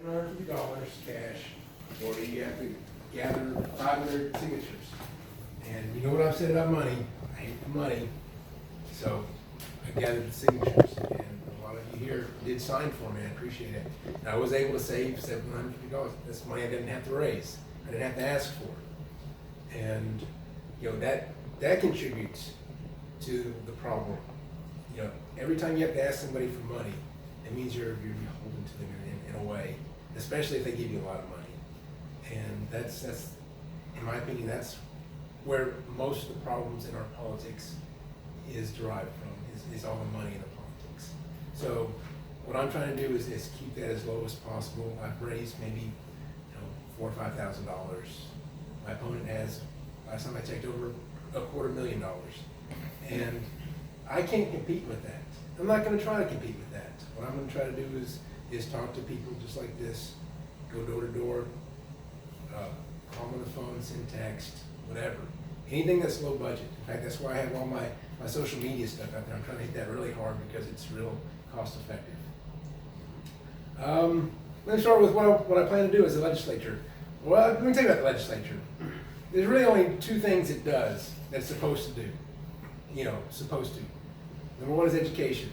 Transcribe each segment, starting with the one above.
$750 cash, or you have to gather 500 signatures. And you know what I've said about money? I hate the money. So I gathered the signatures, and a lot of you here did sign for me. I appreciate it. And I was able to save $750. That's money I didn't have to raise. I didn't have to ask for. And that contributes to the problem. Every time you have to ask somebody for money, it means you're beholden to them in a way, especially if they give you a lot of money. And that's in my opinion, that's where most of the problems in our politics is derived from, is all the money in the politics. So what I'm trying to do is keep that as low as possible. I've raised maybe $4,000 or $5,000. My opponent has, last time I checked, over $250,000. And I can't compete with that. I'm not going to try to compete with that. What I'm going to try to do is talk to people just like this, go door to door, call them on the phone, send text, whatever. Anything that's low budget. In fact, that's why I have all my social media stuff out there. I'm trying to hit that really hard because it's real cost effective. Let me start with what I plan to do as a legislature. Well, let me tell you about the legislature. There's really only two things it does that it's supposed to do. Supposed to. Number one is education.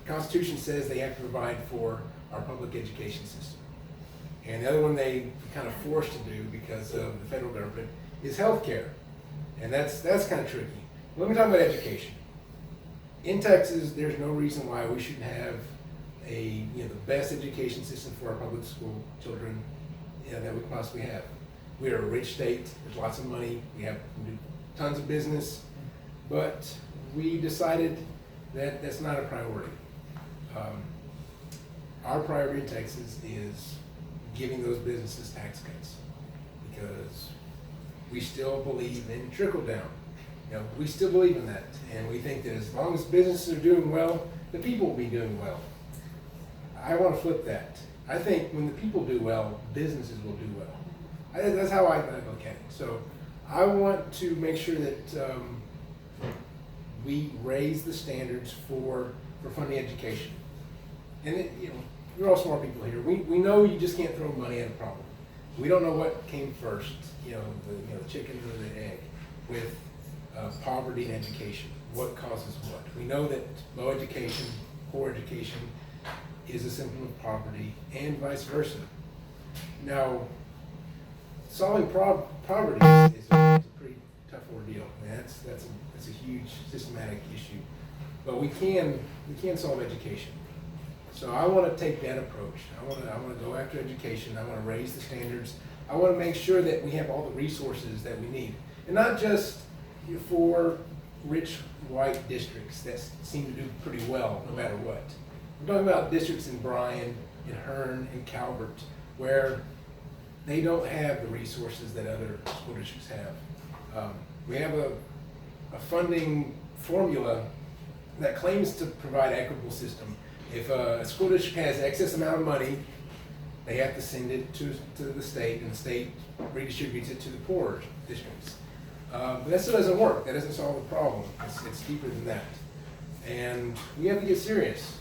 The Constitution says they have to provide for our public education system. And the other one they kind of forced to do because of the federal government is health care. And that's kind of tricky. Let me talk about education. In Texas, there's no reason why we shouldn't have the best education system for our public school children that we possibly have. We are a rich state. There's lots of money. We do tons of business. But we decided that that's not a priority. Our priority in Texas is giving those businesses tax cuts because we still believe in trickle down. We still believe in that, and we think that as long as businesses are doing well, the people will be doing well. I want to flip that. I think when the people do well, businesses will do well. That's how I look at it. So I want to make sure that we raise the standards for funding education. And we're all smart people here. We know you just can't throw money at a problem. We don't know what came first, the chicken or the egg, with poverty and education. What causes what? We know that low education, poor education, is a symptom of poverty, and vice versa. Now, solving poverty is a pretty tough ordeal. That's a huge systematic issue, but we can solve education. So I want to take that approach. I want to go after education. I want to raise the standards. I want to make sure that we have all the resources that we need, and not just for rich white districts that seem to do pretty well no matter what. I'm talking about districts in Bryan, in Hearn, in Calvert, where they don't have the resources that other school districts have. We have a funding formula that claims to provide an equitable system. If a school district has excess amount of money, they have to send it to the state, and the state redistributes it to the poorer districts. But that still doesn't work. That doesn't solve the problem. It's deeper than that. And we have to get serious.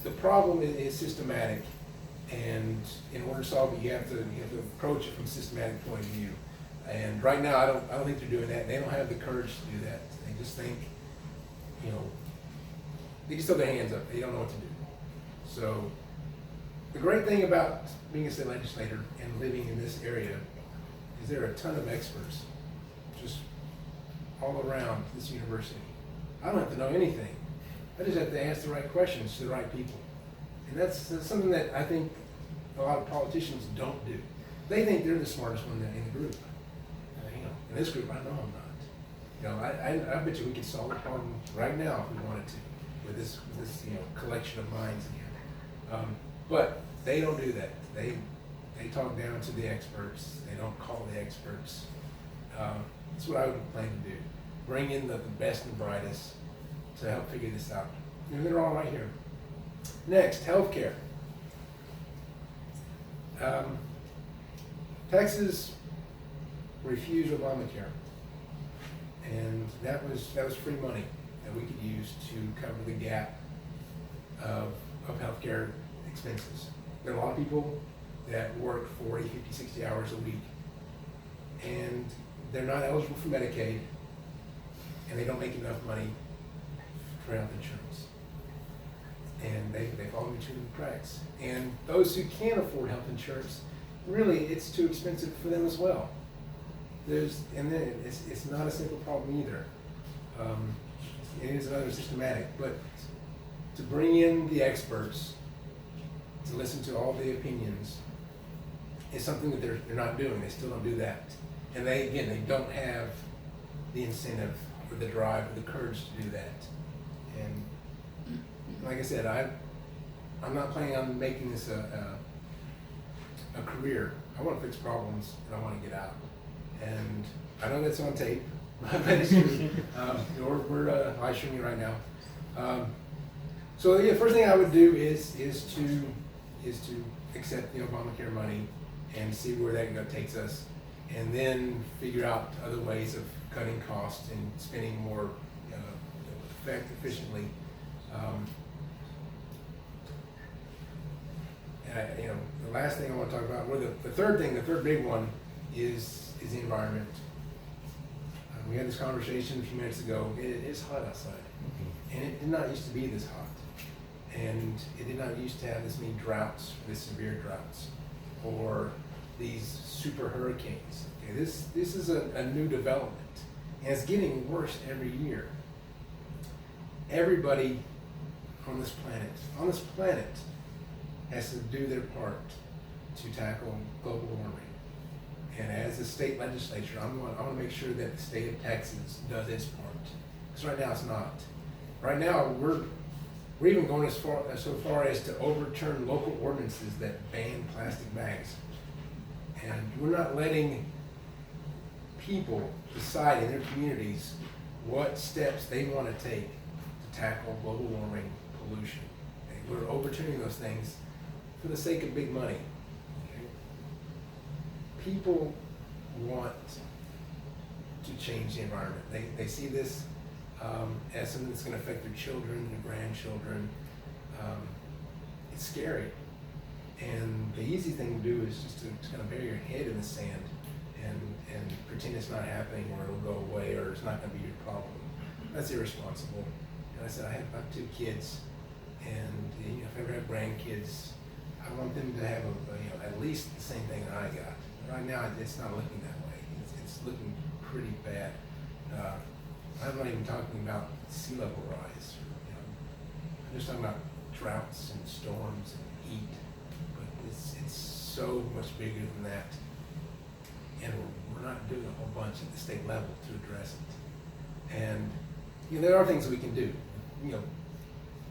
The problem is systematic, and in order to solve it, you have to approach it from a systematic point of view. And right now, I don't think they're doing that. They don't have the courage to do that. They just think, they just throw their hands up. They don't know what to do. So the great thing about being a state legislator and living in this area is there are a ton of experts just all around this university. I don't have to know anything. I just have to ask the right questions to the right people. And that's something that I think a lot of politicians don't do. They think they're the smartest one in the group. In this group, I know I'm not. I bet you we could solve the problem right now if we wanted to with this collection of minds in here. But they don't do that. They talk down to the experts. They don't call the experts. That's what I would plan to do. Bring in the best and brightest to help figure this out. They're all right here. Next, healthcare. Texas refused Obamacare, and that was free money that we could use to cover the gap of healthcare expenses. there are a lot of people that work 40, 50, 60 hours a week, and they're not eligible for Medicaid, and they don't make enough money for health insurance. And they fall between the cracks. And those who can't afford health insurance, really, it's too expensive for them as well. And then it's not a simple problem either. It is another systematic, but to bring in the experts, to listen to all the opinions, is something that they're not doing. They still don't do that. And they don't have the incentive or the drive or the courage to do that. And like I said, I'm not planning on making this a career. I want to fix problems and I want to get out. And I know that's on tape, but it's true. We're live streaming right now. So yeah, first thing I would do is to accept the Obamacare money and see where that takes us, and then figure out other ways of cutting costs and spending more efficiently. The last thing I want to talk about, the third big one is the environment. We had this conversation a few minutes ago. It is hot outside, and it did not used to be this hot, and it did not used to have this many droughts, this severe droughts, or these super hurricanes. Okay, this is a new development, and it's getting worse every year. Everybody on this planet has to do their part to tackle global warming. And as a state legislature, I want to make sure that the state of Texas does its part. Because right now it's not. Right now we're even going so far as to overturn local ordinances that ban plastic bags. And we're not letting people decide in their communities what steps they want to take to tackle global warming, pollution. Okay? We're overturning those things for the sake of big money. Okay? People want to change the environment. They see this as something that's going to affect their children, their grandchildren. It's scary. And the easy thing to do is just to kind of bury your head in the sand and pretend it's not happening, or it'll go away, or it's not going to be your problem. That's irresponsible. And I said, I have 2 kids, and if I ever have grandkids, I want them to have at least the same thing that I got. Right now, it's not looking that way. It's looking pretty bad. I'm not even talking about sea level rise. I'm just talking about droughts and storms and heat. But it's so much bigger than that, and we're not doing a whole bunch at the state level to address it. And there are things we can do.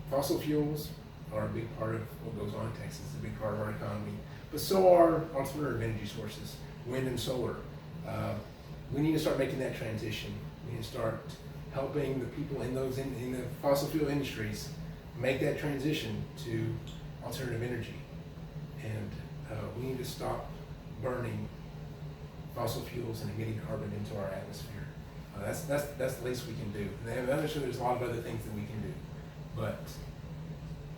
Fossil fuels are a big part of what goes on in Texas. It's a big part of our economy, but so are alternative energy sources, wind and solar. We need to start making that transition. We need to start helping the people in the fossil fuel industries make that transition to alternative energy. And we need to stop burning fossil fuels and emitting carbon into our atmosphere. That's the least we can do. And I'm sure there's a lot of other things that we can do, but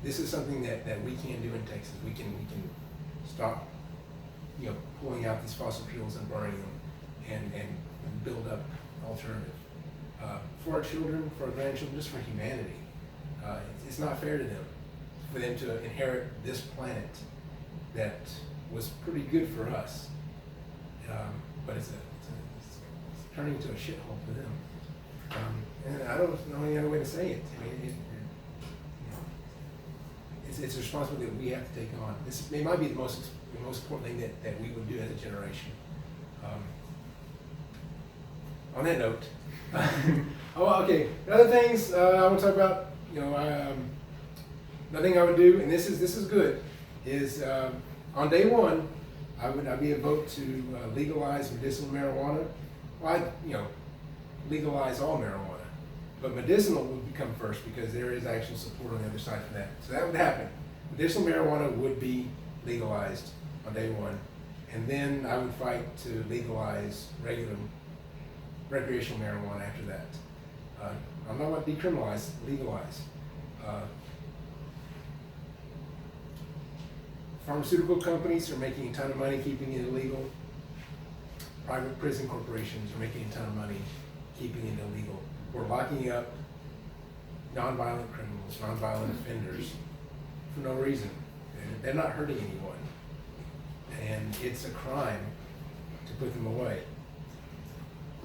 this is something that we can do in Texas. We can stop, pulling out these fossil fuels and burning them, and build up alternative for our children, for our grandchildren, just for humanity. It's not fair to them for them to inherit this planet that was pretty good for us, but it's turning into a shithole for them. And I don't know any other way to say it. I mean, it's a responsibility that we have to take on. It might be the most important thing that we would do as a generation. On that note, okay. The other things I want to talk about, another thing I would do, and this is good, is on day one, I'd be a vote to legalize medicinal marijuana. Well, legalize all marijuana, but medicinal would come first because there is actual support on the other side for that. So that would happen. Medicinal marijuana would be legalized on day one, and then I would fight to legalize recreational marijuana after that. I'm not about decriminalize, legalize. Pharmaceutical companies are making a ton of money keeping it illegal. Private prison corporations are making a ton of money keeping it illegal. We're locking up nonviolent criminals, nonviolent offenders for no reason. They're not hurting anyone. And it's a crime to put them away.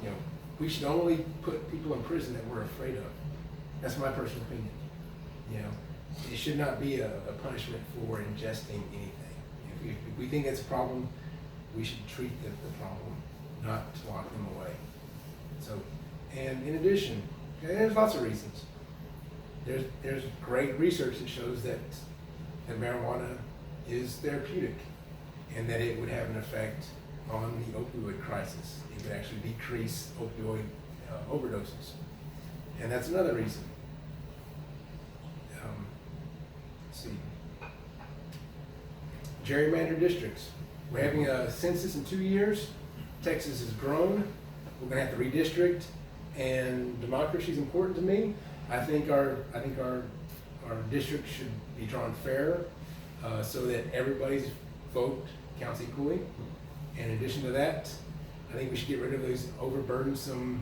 You know, we should only put people in prison that we're afraid of. That's my personal opinion. You know, it should not be a punishment for ingesting anything. If we think that's a problem, we should treat the problem, not lock them away. So, and in addition, there's lots of reasons. There's great research that shows that marijuana is therapeutic and that it would have an effect on the opioid crisis. It would actually decrease opioid overdoses. And that's another reason. Let's see. Gerrymandered districts. We're having a census in 2 years. Texas has grown. We're going to have to redistrict, and democracy is important to me. I think our district should be drawn fair, so that everybody's vote counts equally. And in addition to that, I think we should get rid of those overburdensome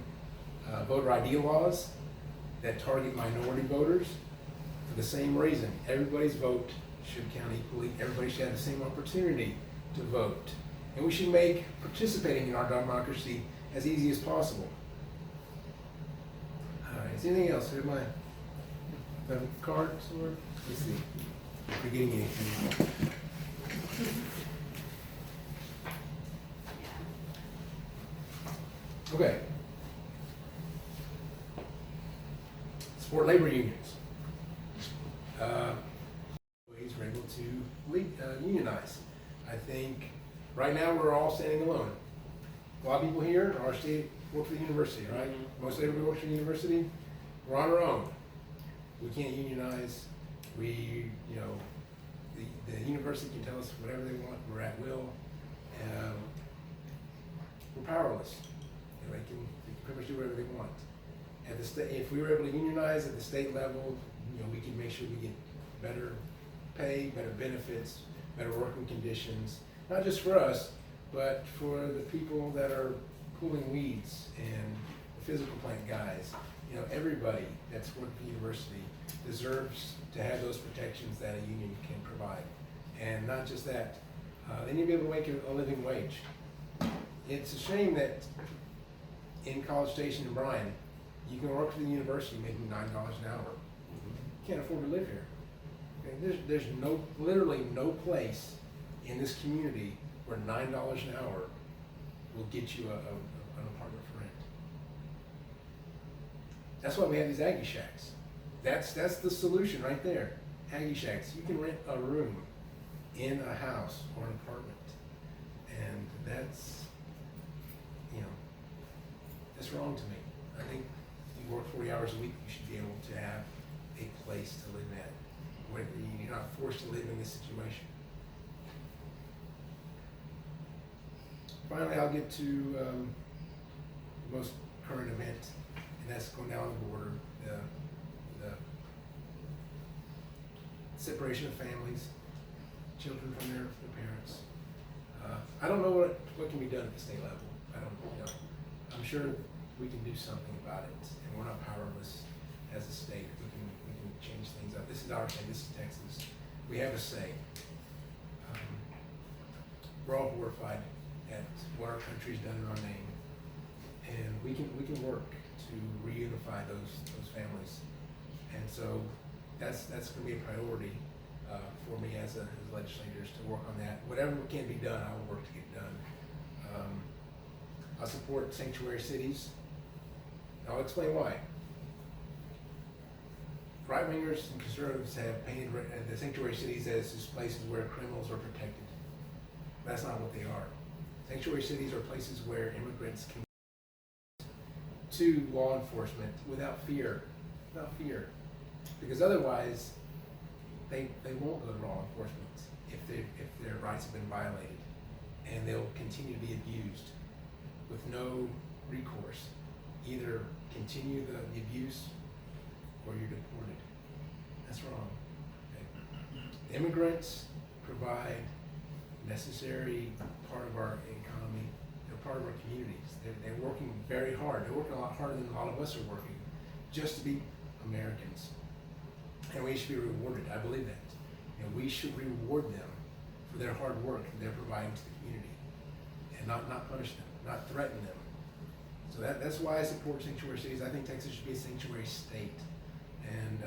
voter ID laws that target minority voters for the same reason. Everybody's vote should count equally. Everybody should have the same opportunity to vote. And we should make participating in our democracy as easy as possible. Is there anything else? Here's my cards, or let's see. Forgetting anything. Okay. Support labor unions. Ways we're able to unionize. I think right now we're all standing alone. A lot of people here are work for the university, right? Most everybody works for the university. We're on our own. We can't unionize. We, you know, the university can tell us whatever they want. We're at will. We're powerless. You know, they can pretty much do whatever they want. At the state, if we were able to unionize at the state level, you know, we can make sure we get better pay, better benefits, better working conditions, not just for us, but for the people that are pulling weeds and the physical plant guys. You know, everybody that's worked at the university deserves to have those protections that a union can provide. And not just that, they need to be able to make a living wage. It's a shame that in College Station in Bryan, you can work for the university making $9 an hour. You can't afford to live here. Okay? There's literally no place in this community where $9 an hour will get you an apartment for rent. That's why we have these Aggie Shacks. That's the solution right there. Aggie Shacks. You can rent a room in a house or an apartment, and that's, you know, that's wrong to me. I think if you work 40 hours a week, you should be able to have a place to live at, where you're not forced to live in this situation. Finally, I'll get to the most current event, and that's going down the border, the separation of families, children from their parents. I don't know what can be done at the state level. I don't, you know, I'm sure we can do something about it, and we're not powerless as a state. We can change things up. This is our state. This is Texas. We have a say. We're all horrified at what our country's done in our name, and we can work to reunify those families. And so that's going to be a priority for me as legislators, to work on that. Whatever can be done, I will work to get done. I support sanctuary cities. I'll explain why. Right-wingers and conservatives have painted the sanctuary cities as just places where criminals are protected. That's not what they are. Sanctuary cities are places where immigrants can go to law enforcement without fear. Because otherwise, they won't go to law enforcement if their rights have been violated, and they'll continue to be abused with no recourse. Either continue the abuse or you're deported. That's wrong. Okay? Immigrants, provide necessary part of our economy. They're part of our communities. They're working very hard. They're working a lot harder than a lot of us are working just to be Americans. And we should be rewarded. I believe that. We should reward them for their hard work that they're providing to the community, and not punish them, not threaten them. So that's why I support sanctuary cities. I think Texas should be a sanctuary state. And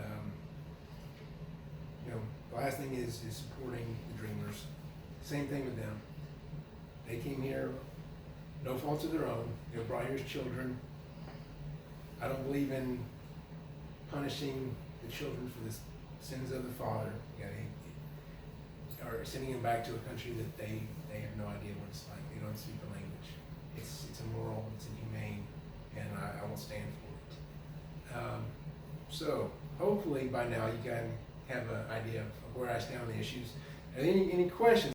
the last thing is supporting the Dreamers. Same thing with them. They came here, no faults of their own. They were brought here as children. I don't believe in punishing the children for the sins of the father. Or sending them back to a country that they have no idea what it's like. They don't speak the language. It's immoral, it's inhumane, and I won't stand for it. So hopefully by now you can have an idea of where I stand on the issues. Any questions?